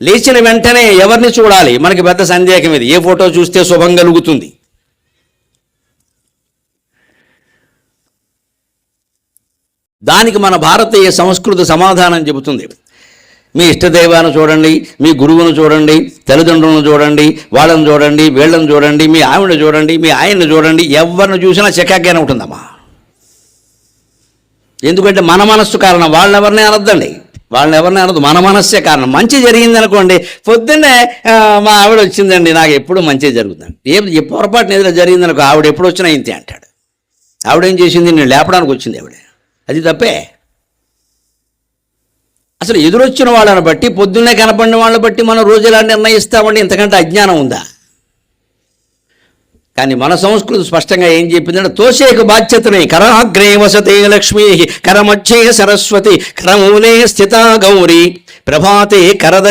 లేచిన వెంటనే ఎవరిని చూడాలి? మనకి పెద్ద సందేహం ఇది. ఏ ఫోటో చూస్తే శుభం కలుగుతుంది? దానికి మన భారతీయ సంస్కృతి సమాధానం చెబుతుంది. మీ ఇష్టదైవాన్ని చూడండి, మీ గురువును చూడండి, తల్లిదండ్రులను చూడండి, వాళ్ళని చూడండి, వీళ్ళని చూడండి, మీ ఆవిడని చూడండి, మీ ఆయన్ని చూడండి, ఎవరిని చూసినా చక్కగానే ఉంటుందమ్మా. ఎందుకంటే మన మనస్సు కారణం. వాళ్ళెవరిని అనొద్దండి, వాళ్ళని ఎవరిని అనొద్దు, మన మనస్సే కారణం. మంచి జరిగింది అనుకోండి, పొద్దున్నే మా ఆవిడ వచ్చిందండి, నాకు ఎప్పుడు మంచి జరుగుతుందండి. ఏ పొరపాటున ఏదైనా జరిగిందనుకో, ఆవిడ ఎప్పుడు వచ్చినా ఇంతే అంటాడు. ఆవిడేం చేసింది? నేను లేపడానికి వచ్చింది ఆవిడ. అది తప్పే. అసలు ఎదురొచ్చిన వాళ్ళని బట్టి, పొద్దున్నే కనపడిన వాళ్ళని బట్టి మనం రోజు ఎలా నిర్ణయిస్తామండి? ఇంతకంటే అజ్ఞానం ఉందా? కానీ మన సంస్కృతి స్పష్టంగా ఏం చెప్పిందంటే, తోసేక బాధ్యతనే కరాగ్రే వసతే లక్ష్మీ కరమధ్యే సరస్వతి కరమూలే స్థితా గౌరీ ప్రభాతే కరద